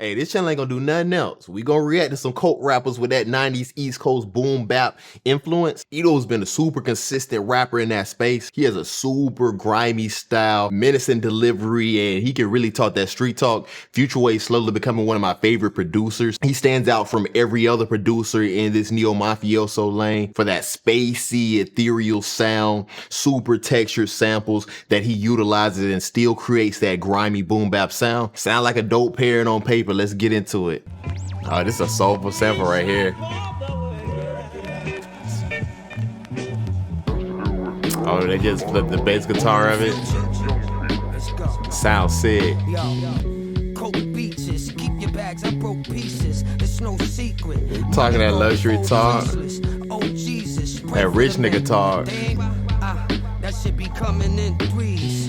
Hey, this channel ain't gonna do nothing else. We gonna react to some cult rappers with that 90s East Coast boom bap influence. Eto's been a super consistent rapper in that space. He has a super grimy style, menacing delivery, and he can really talk that street talk. Futurewave slowly becoming one of my favorite producers. He stands out from every other producer in this neo-mafioso lane for that spacey, ethereal sound, super textured samples that he utilizes and still creates that grimy boom bap sound. Sound like a dope pairing on paper. Let's get into it. Oh, this is a soulful sample right here. Oh, they just flipped the bass guitar of it. Sounds sick. Talking that luxury talk. That rich nigga talk. That shit be coming in threes.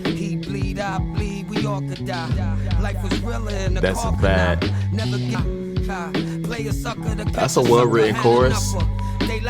He bleed, I bleed, we all could die. Life was realer in the that's bad. That's a well-written chorus.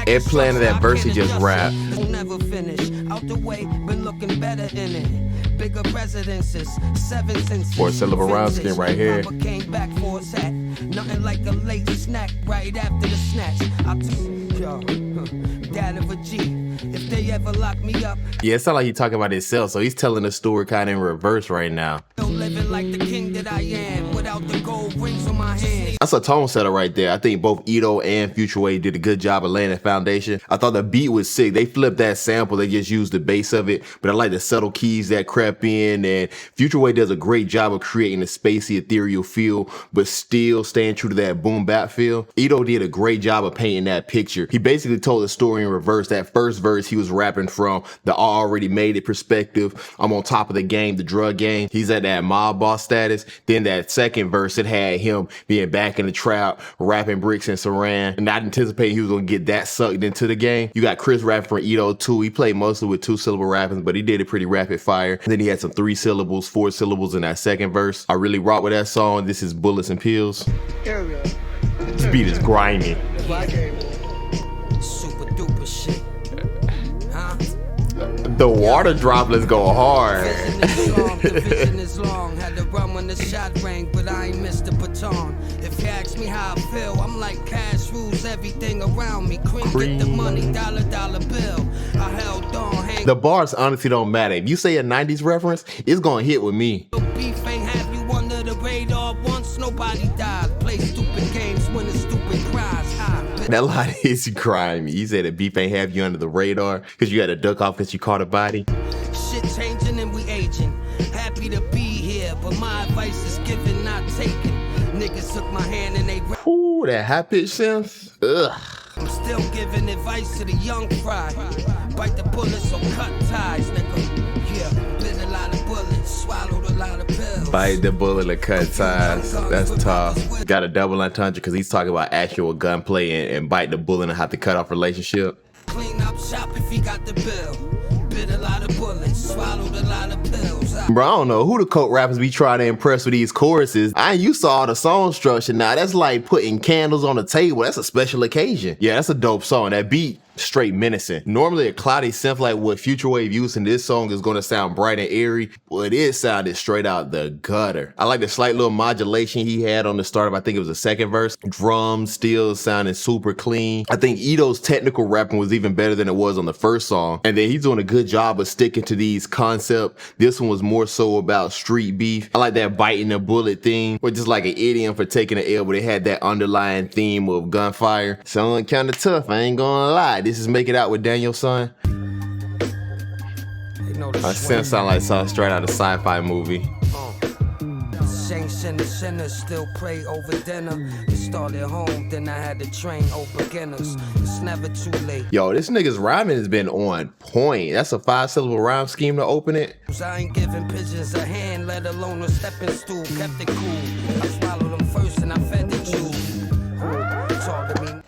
It planted that verse he just rapped. Never finish. Out the way, been looking better in it. Bigger residences, 7 since 4-syllable rhyme scheme right here. Came back for his hat. Nothing like a late snack right after the snatch. I took dad of a G. If they ever lock me up. Yeah, it sounds like he's talking about himself, so he's telling the story kind of in reverse right now. Living like the king that I am, without the gold rings on my hands. That's a tone setter right there. I think both Eto and Futurewave did a good job of laying the foundation. I thought the beat was sick. They flipped that sample, they just used the bass of it, but I like the subtle keys that crept in, and Futurewave does a great job of creating a spacey, ethereal feel, but still staying true to that boom bap feel. Eto did a great job of painting that picture. He basically told the story in reverse. That first verse, he was rapping from the already made it perspective. I'm on top of the game, the drug game. He's at that mob boss status. Then that second verse, it had him being back in the trap, rapping bricks and saran, and not anticipating he was gonna get that sucked into the game. You got Chris rapping for Eto too. He played mostly with 2-syllable rapping, but he did it pretty rapid fire. And then he had some 3 syllables, 4 syllables in that second verse. I really rock with that song. This is Bullets and Pills. This beat is grimy. Super duper shit. Huh? The water droplets go hard. The vision is long. Had to run when the shot rang, but I ain't missed the baton. If you ask me how I feel, I'm like cash rules everything around me. Cream. Get the money, dollar bill. I held on. The bars honestly don't matter. If you say a 90s reference, it's gonna hit with me. Beef ain't have you under the radar once. Nobody died. Play stupid games when the stupid cries. That line is grimy. He said that beef ain't have you under the radar because you had to duck off because you caught a body. Shit changing and we aging. Happy to be here, but my advice is given, not taken. Niggas took my hand and they. Ooh, that high pitch synth. Ugh. I'm still giving advice to the young fry. Bite the bullets or cut ties, nigga. Yeah, bit a lot of bullets, swallowed a lot of pills. Bite the bullet or cut ties. That's tough. Got a double entendre because he's talking about actual gunplay and bite the bullet and have to cut off relationship. Clean up shop if he got the bill. Bit a lot of bullets, swallowed a lot of pills. Bro, I don't know who the cult rappers be trying to impress with these choruses. I ain't used to all the song structure now. That's like putting candles on the table. That's a special occasion. Yeah, that's a dope song. That beat, straight menacing. Normally a cloudy synth like what Futurewave used in this song is going to sound bright and airy, but it sounded straight out the gutter. I like the slight little modulation he had on the start of, I think it was the second verse. Drums still sounding super clean. I think Eto's technical rapping was even better than it was on the first song. And then he's doing a good job of sticking to these concepts. This one was more so about street beef. I like that biting the bullet thing, or just like an idiom for taking an L, but it had that underlying theme of gunfire. Sounded kind of tough, I ain't gonna lie. This is Make It Out with Daniel's son. My sense sound like something straight out of a sci-fi movie. Saints and the sinners still pray over dinner. It started home, then I had to train old beginners. It's never too late. Yo, this nigga's rhyming has been on point. That's a 5-syllable rhyme scheme to open it. I ain't giving pigeons a hand, let alone a stepping stool. Kept it cool. I swallowed them first and I fed the Jews.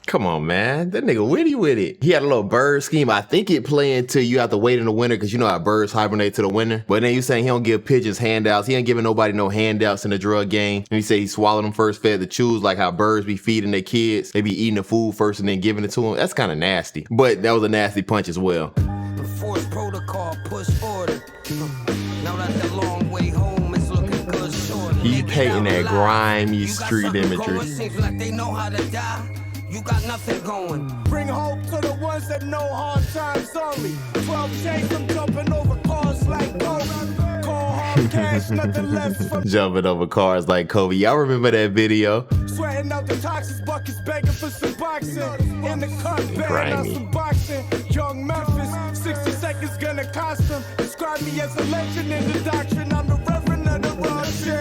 Come on, man. That nigga witty with it. He had a little bird scheme. I think it playing until you have to wait in the winter because you know how birds hibernate to the winter. But then you saying he don't give pigeons handouts. He ain't giving nobody no handouts in the drug game. And he said he swallowed them first, fed the chews, like how birds be feeding their kids. They be eating the food first and then giving it to them. That's kind of nasty. But that was a nasty punch as well. Enforce protocol, push order. Now that the long way home is looking good short. painting that grimy You got street something imagery. going, seems like they know how to die. You got nothing going. Bring hope to the ones that know hard times only. 12 chains, I'm jumping over cars like Kobe. Call hard cash, nothing left from Jumping over cars like Kobe. Y'all remember that video? sweating out the toxins, buckets begging for some boxing. In the cut, begging out Grimy. some boxing. Young Memphis, 60 seconds gonna cost him. Describe me as a legend in the doctrine. I'm the reverend of the Russian.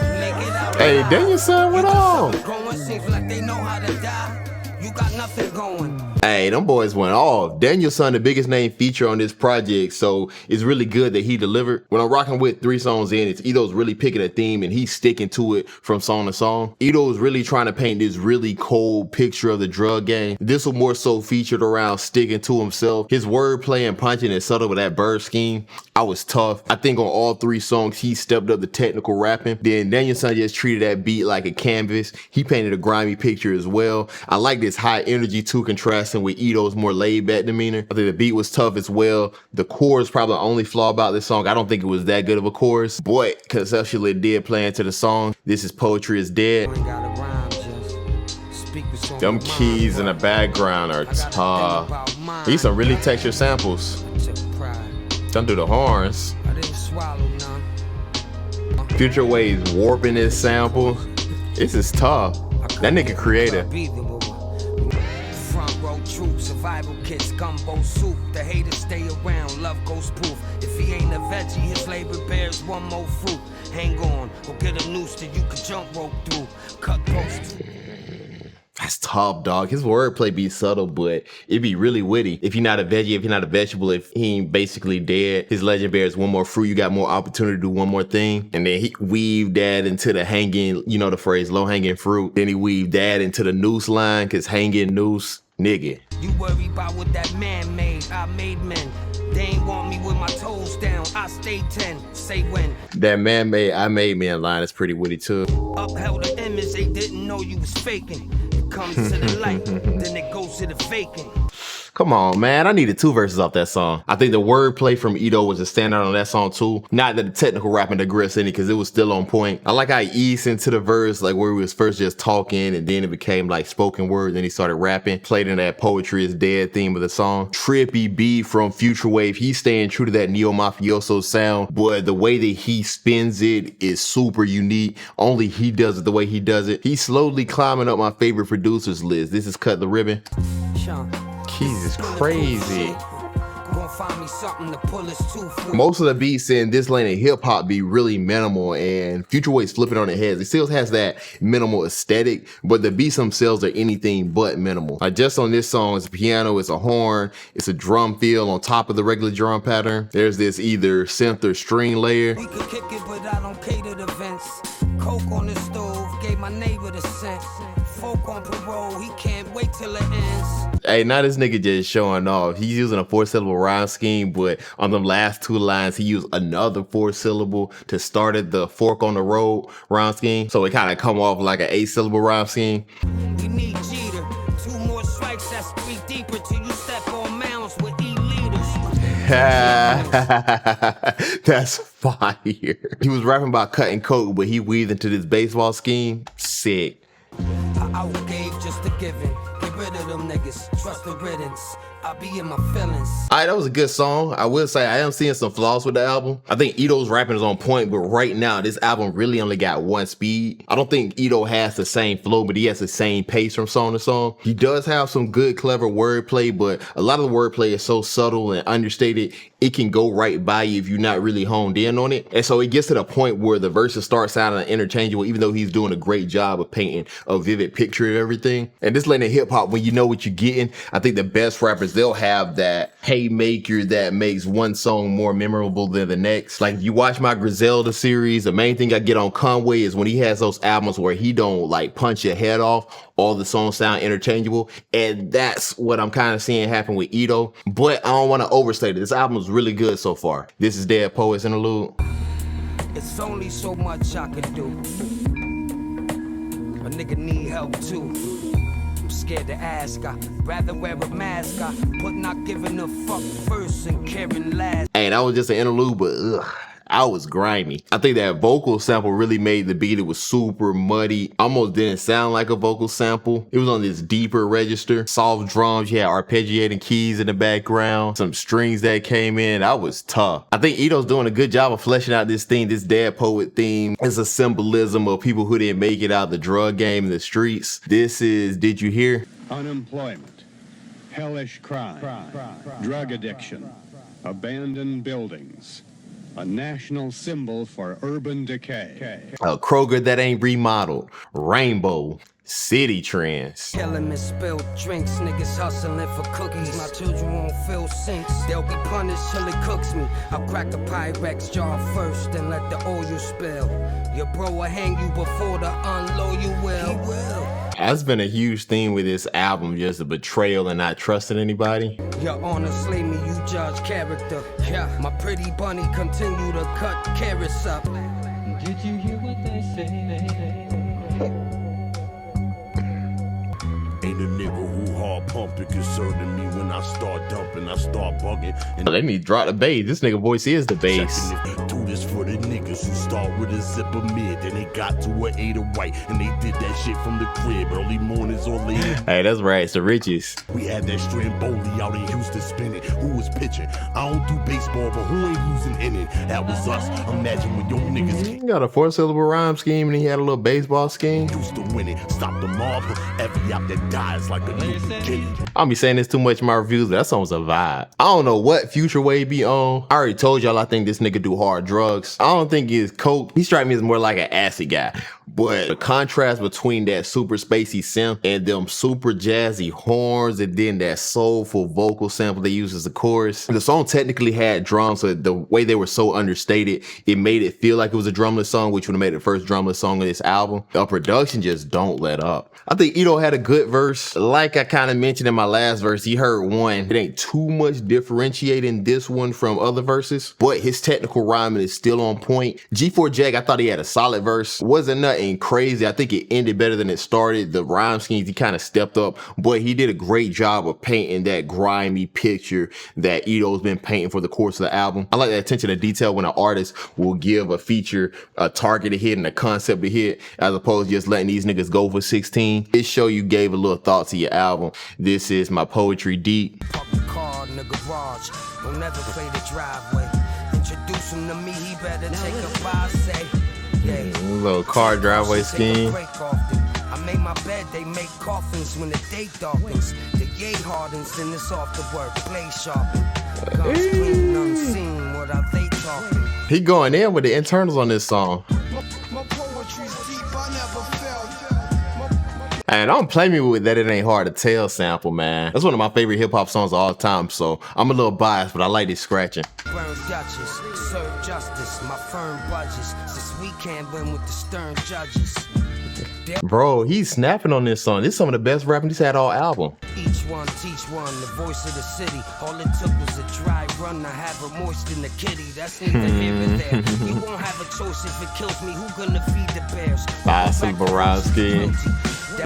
Hey, Danielson, what on? Going, seems like they know how to die. You got nothing going. Hey, them boys went off. Danielson, the biggest name feature on this project, so it's really good that he delivered. When I'm rocking with 3 songs in, it's Eto's really picking a theme and he's sticking to it from song to song. Eto's really trying to paint this really cold picture of the drug game. This was more so featured around sticking to himself. His wordplay and punching is subtle with that bird scheme. I was tough. I think on all 3 songs, he stepped up the technical rapping. Then Danielson just treated that beat like a canvas. He painted a grimy picture as well. I like this high energy too, contrasting with Eto's more laid back demeanor. I think the beat was tough as well. The chorus probably the only flaw about this song. I don't think it was that good of a chorus, but conceptually it did play into the song. This is Poetry is Dead. Them keys in the background are tough. These some really textured samples. Don't do the horns. Futurewave's warping this sample. This is tough. That nigga creative. Front row troop, survival kits, gumbo soup. The haters stay around, love goes proof. If he ain't a veggie, his labor bears one more fruit. Hang on, or get a noose that you can jump rope through. Cut post. That's tough, dog. His wordplay be subtle, but it be really witty. If you're not a veggie, if you're not a vegetable, if he ain't basically dead, his legend bears one more fruit. You got more opportunity to do one more thing. And then he weaved that into the hanging, you know the phrase, low hanging fruit. Then he weaved that into the noose line, cause hanging noose, nigga. You worry about what that man made. I made men. They ain't want me with my toes down. I stay 10. Say when. That man made, I made me a line is pretty witty too. Upheld the image, they didn't know you was faking. It comes to the light, then it goes to the faking. Come on, man. I needed 2 verses off that song. I think the wordplay from Eto was a standout on that song too. Not that the technical rapping digressed any, because it was still on point. I like how he eased into the verse, like where he was first just talking and then it became like spoken word. Then he started rapping, played in that Poetry is Dead theme of the song. Trippy beat from Futurewave. He's staying true to that neo-mafioso sound, but the way that he spins it is super unique. Only he does it the way he does it. He's slowly climbing up my favorite producers list. This is Cut the Ribbon. Keys is crazy. Most of the beats in this lane of hip hop be really minimal, and Futurewave's flipping on the heads. It still has that minimal aesthetic, but the beats themselves are anything but minimal. Like just on this song, it's a piano, it's a horn, it's a drum fill on top of the regular drum pattern. There's this either synth or string layer. We could kick it, but I don't cater to events. Coke on the stove, gave my neighbor the scent. Folk on parole, he can't wait till it ends. Hey, now this nigga just showing off. He's using a 4-syllable rhyme scheme, but on them last 2 lines, he used another 4-syllable to start at the fork on the road rhyme scheme. So it kind of come off like an 8-syllable rhyme scheme. We need Jeter. 2 more strikes, that's 3 deeper till you step on mounds with E-leaders. That's fire. He was rapping about cutting coke, but he weaved into this baseball scheme. Sick. I outgave just to give it. Get rid of them niggas. Trust the riddance. I be in my feelings. Alright, that was a good song. I will say I am seeing some flaws with the album. I think Eto's rapping is on point, but right now this album really only got 1 speed. I don't think Eto has the same flow, but he has the same pace from song to song. He does have some good, clever wordplay, but a lot of the wordplay is so subtle and understated, it can go right by you if you're not really honed in on it. And so it gets to the point where the verses start sounding interchangeable, even though he's doing a great job of painting a vivid picture of everything. And this lane of hip hop, when you know what you're getting, I think the best rappers, they'll have that haymaker that makes one song more memorable than the next. Like if you watch my Griselda series, the main thing I get on Conway is when he has those albums where he don't like punch your head off, all the songs sound interchangeable. And that's what I'm kind of seeing happen with Eto. But I don't want to overstate it. This album is really good so far. This is Dead Poets Interlude. It's only so much I can do. A nigga need help too. I'm scared to ask, I'd rather wear a mask, but not giving a fuck first and caring last. Hey, that was just an interlude, but I was grimy. I think that vocal sample really made the beat. It was super muddy. Almost didn't sound like a vocal sample. It was on this deeper register. Soft drums, you had arpeggiating keys in the background, some strings that came in. That was tough. I think Eto's doing a good job of fleshing out this theme, this dad poet theme. It's a symbolism of people who didn't make it out of the drug game in the streets. This is Did You Hear? Unemployment, hellish crime, drug addiction, abandoned buildings, a national symbol for urban decay. A Kroger that ain't remodeled, rainbow, city trends. Killing misspilled drinks, niggas hustling for cookies. My children won't fill sinks, they'll be punished till it cooks me. I'll crack the Pyrex jar first and let the oil spill. Your bro will hang you before the unload you will. He will. That's been a huge theme with this album, just the betrayal and not trusting anybody. Your honor, slay me, you judge character. Yeah, my pretty bunny continue to cut carrots up. Did you hear what they say? Ain't a nigga who hard pumping concerning me when I start dumping, I start bugging. And Let me drop the bass. This nigga voice is the bass. do this for the niggas who start with a zipper mid, then they got to a 8 of white, and they did that shit from the crib, early mornings or late. Hey, that's right. It's the riches. We had that Stramboli out in Houston spinning. Who was pitching? I don't do baseball, but who ain't losing inning? That was us. Imagine when your niggas He got a 4-syllable rhyme scheme and he had a little baseball scheme. used to winning. Stop the mob. Every out that dies like a new beginning. I'll be saying this too much in my reviews, but that song's a vibe. I don't know what Futurewave be on. I already told y'all I think this nigga do hard drugs. I don't think he's coke. He strike me as more like an acid guy. But the contrast between that super spacey synth and them super jazzy horns and then that soulful vocal sample they use as a chorus. The song technically had drums, so the way they were so understated, it made it feel like it was a drumless song, which would have made it the first drumless song on this album. The production just don't let up. I think Eto had a good verse. Like I kind of mentioned in my last verse, he heard one. It ain't too much differentiating this one from other verses, but his technical rhyming is still on point. G4 Jag, I thought he had a solid verse. Wasn't nothing crazy. I think it ended better than it started. The rhyme schemes, he kind of stepped up, but he did a great job of painting that grimy picture that Eto's been painting for the course of the album. I like the attention to detail when an artist will give a feature a targeted hit and a concept to hit, as opposed to just letting these niggas go for 16. It show you gave a little thought to your album. This is my poetry deep. Park the car in the garage, don't never play the driveway. Introduce him to me, he better take a bye, say. Yeah. Little car driveway scheme. I made my bed, they make coffins when the day darkens. The yay hardens, then it's off the work, play sharpen. Guns clean, unseen, what are they talking? He going in with the internals on this song. My poetry's deep, I never felt. And don't play me with that it ain't hard to tell sample, man. That's one of my favorite hip hop songs of all time, so I'm a little biased, but I like this scratching. Burn Duchess, serve justice, my firm budges. Since we can't win with the stern judges. Bro, he's snapping on this song. This is some of the best rapping he's had all album. Each one teach one, the voice of the city. All it took was a dry run to have her moist in the kitty. That's neither here nor there. You won't have a choice if it kills me. Who gonna feed the bears? Bison Borowski.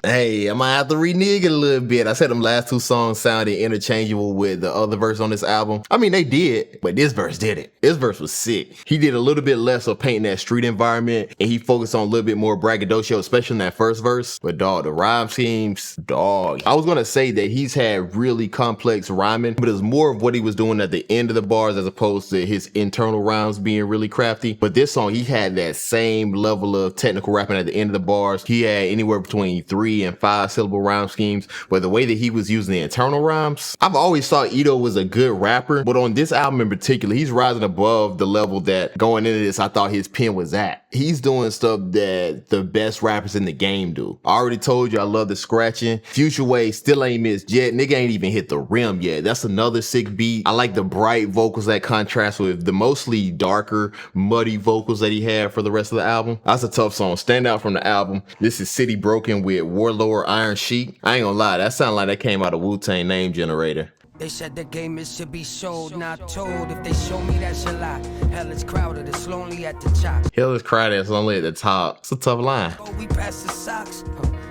Hey, I might have to renege it a little bit. I said them last two songs sounded interchangeable with the other verse on this album. I mean, they did, but this verse didn't. This verse was sick. He did a little bit less of painting that street environment, and he focused on a little bit more braggadocio, especially in that first verse. But dog, the rhyme schemes, dog. I was gonna say that he's had really complex rhyming, but it's more of what he was doing at the end of the bars as opposed to his internal rhymes being really crafty. But this song, he had that same level of technical rapping at the end of the bars. He had anywhere between 3 and 5 syllable rhyme schemes, but the way that he was using the internal rhymes, I've always thought Eto was a good rapper, but on this album in particular, he's rising above the level that going into this I thought his pen was at. He's doing stuff that the best rappers in the game do. I already told you I love the scratching. Futurewave still ain't missed yet. Nigga ain't even hit the rim yet. That's another sick beat. I like the bright vocals that contrast with the mostly darker, muddy vocals that he had for the rest of the album. That's a tough song. Stand out from the album. This is City Broken with Warlord Iron Sheik. I ain't gonna lie, that sound like that came out of Wu-Tang Name Generator. They said the game is to be sold, not told. If they show me, that's a lie. Hell is crowded, it's lonely at the top. Hell is crowded, it's only at the top. It's a tough line. Oh, we passed the socks.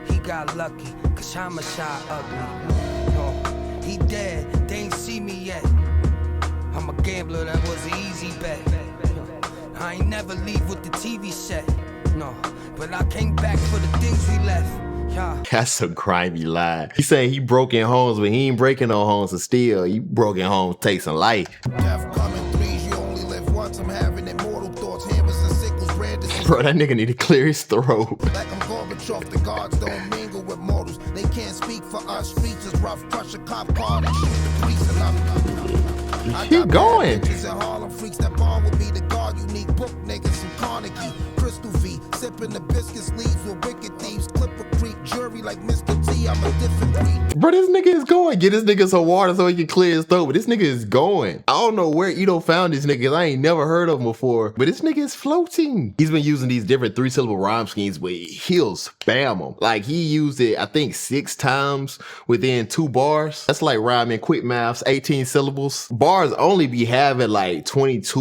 He got lucky, cause I'm a shot ugly. He dead, they ain't see me yet. I'm a gambler, that was an easy bet. I ain't never leave with the TV set, no. But I came back for the things we left. Yeah. That's a grimy lie. He saying he broke in homes, but he ain't breaking no homes, and still he broke in homes takes life. Death coming threes, you only live once. I'm having immortal thoughts, hammers and sickles, branded. Bro, that nigga need to clear his throat. Like I'm Gorbachev, the guards don't mingle with mortals. They can't speak for us. Streets is rough. Crush a cop car and shoot the police enough. Keep going. And Harlem freaks that bond will be the guard. Unique book niggas from Carnegie. Crystal V, sipping the biscuits leaves with wicked thieves. Clipper Creek jury like Mr. T. I'm a different breed. Bro, this nigga is going. Get this nigga some water so he can clear his throat. But this nigga is going. I don't know where Eto found this nigga. I ain't never heard of him before. But this nigga is floating. He's been using these different 3-syllable rhyme schemes, but he'll spam them. Like he used it, I think 6 times within 2 bars. That's like rhyming quick maths, 18 syllables. Bars only be having like 22,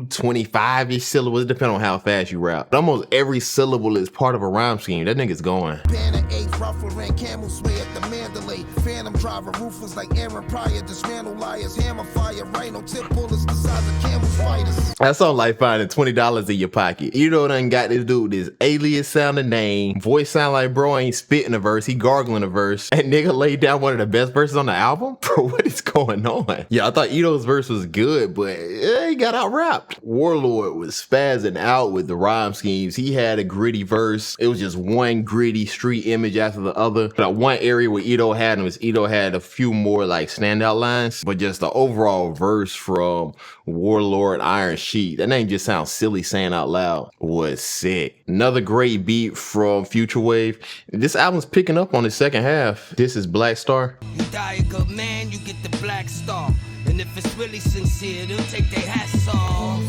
25-ish syllables. It depends on how fast you rap. But almost every syllable is part of a rhyme scheme. That nigga's going. Banner 8, ruffle ran camel sway at the Mandalay. Phantom driver, roofers like Aaron Pryor. Dismantle liars, hammer fire, rhino tip bullets the size of camel's fighters. That sounds like finding $20 in your pocket. You know, done got this dude, this alias sounding name. Voice sound like bro ain't spitting a verse, he gargling a verse. And nigga laid down one of the best verses on the album? Bro, what is going on? Yeah, I thought Eto's verse was good, but he got out rapped. Warlord was spazzing out with the rhyme schemes. He had a gritty verse. It was just one gritty street image after the other. But one area where Eto had him was Eto had a few more like standout lines, but just the overall verse from Warlord Iron Sheet, that name just sounds silly saying out loud, was sick. Another great beat from Futurewave. This album's picking up on the second half. This is Black Star. You die a good man, you get the black star. And if it's really sincere, they'll take their hats off.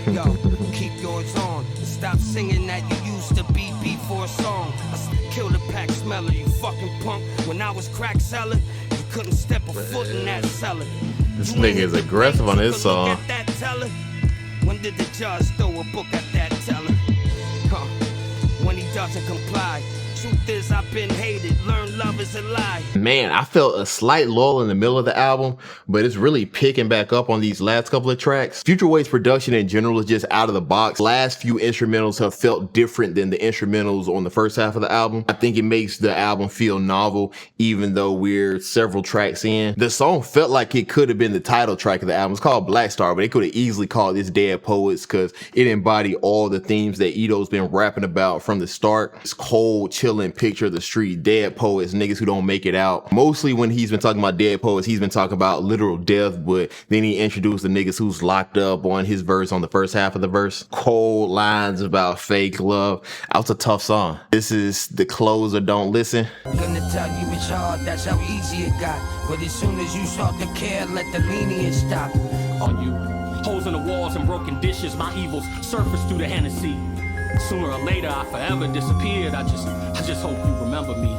Yo, keep yours on. Stop singing that you used to be before a song. I killed a pack smeller, you fucking punk. When I was crack selling, you couldn't step a foot in that cellar. This nigga is aggressive on his song. When did the judge throw a book at that teller? Huh. When he doesn't comply. Truth is, I've been hated. Learn love is a lie. Man, I felt a slight lull in the middle of the album, but it's really picking back up on these last couple of tracks. Futurewave's production in general is just out of the box. Last few instrumentals have felt different than the instrumentals on the first half of the album. I think it makes the album feel novel, even though we're several tracks in. The song felt like it could have been the title track of the album. It's called Black Star, but they could have easily called this Dead Poets because it embodied all the themes that Eto's been rapping about from the start. It's cold, chilling picture of the street, dead poets, niggas who don't make it out. Mostly when he's been talking about dead poets, he's been talking about literal death, but then he introduced the niggas who's locked up on his verse on the first half of the verse. Cold lines about fake love. That was a tough song. This is the closer, Don't Listen. I'm gonna tell you it's hard, that's how easy it got. But as soon as you start to care, let the lenience stop. On you, holes in the walls and broken dishes, my evils surface through the Hennessy. Sooner or later, I forever disappeared. I just hope you remember me.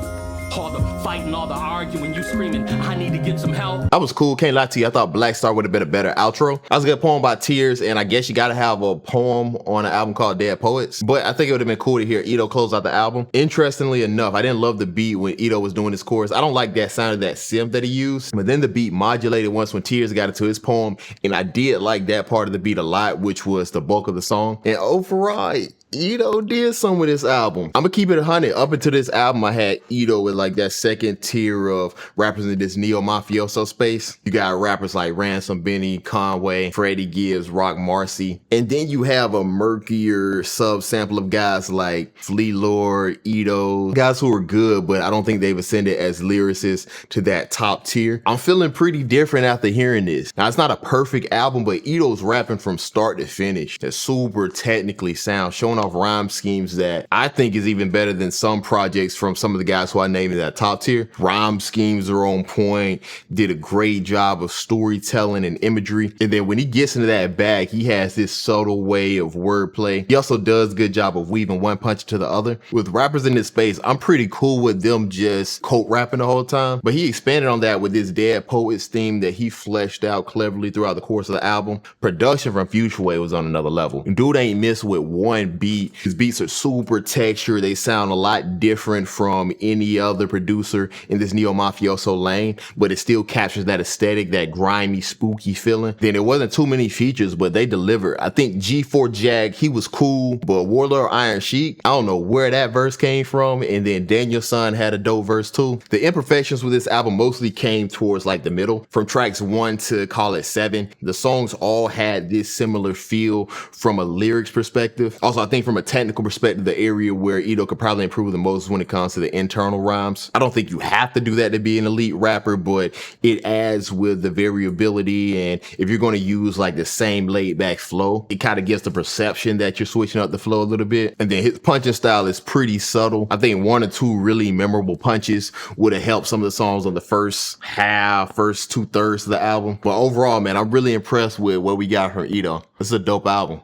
All the fighting, all the arguing, you screaming, I need to get some help. That was cool, can't lie to you. I thought Black Star would have been a better outro. That was a good poem by Tears, and I guess you gotta have a poem on an album called Dead Poets. But I think it would have been cool to hear Eto close out the album. Interestingly enough, I didn't love the beat when Eto was doing his chorus. I don't like that sound of that synth that he used. But then the beat modulated once when Tears got into his poem, and I did like that part of the beat a lot, which was the bulk of the song. And overall, Eto did some with this album. I'm gonna keep it 100. Up until this album, I had Eto with like that second tier of rappers in this neo-mafioso space. You got rappers like Ransom, Benny, Conway, Freddie Gibbs, Rock Marcy. And then you have a murkier sub-sample of guys like Flea Lord, Eto, guys who are good, but I don't think they've ascended as lyricists to that top tier. I'm feeling pretty different after hearing this. Now, it's not a perfect album, but Eto's rapping from start to finish. It's super technically sound, showing off rhyme schemes that I think is even better than some projects from some of the guys who I named in that top tier. Rhyme schemes are on point, did a great job of storytelling and imagery. And then when he gets into that bag, he has this subtle way of wordplay. He also does a good job of weaving one punch to the other. With rappers in this space, I'm pretty cool with them just quote rapping the whole time, but he expanded on that with his Dead Poets theme that he fleshed out cleverly throughout the course of the album. Production from Futurewave was on another level. Dude ain't missed with one beat beat. His beats are super textured. They sound a lot different from any other producer in this neo mafioso lane, but it still captures that aesthetic, that grimy, spooky feeling. Then it wasn't too many features, but they delivered. I think G4 Jag, he was cool, but Warlord Iron Sheik, I don't know where that verse came from. And then Danielson had a dope verse too. The imperfections with this album mostly came towards like the middle, from tracks 1 to call it 7. The songs all had this similar feel from a lyrics perspective. Also, I think from a technical perspective, the area where Eto could probably improve the most when it comes to the internal rhymes. I don't think you have to do that to be an elite rapper, but it adds with the variability. And if you're going to use like the same laid back flow, it kind of gives the perception that you're switching up the flow a little bit. And then his punching style is pretty subtle. I think 1 or 2 really memorable punches would have helped some of the songs on the first half, first 2/3 of the album. But overall, man, I'm really impressed with what we got from Eto. It's a dope album.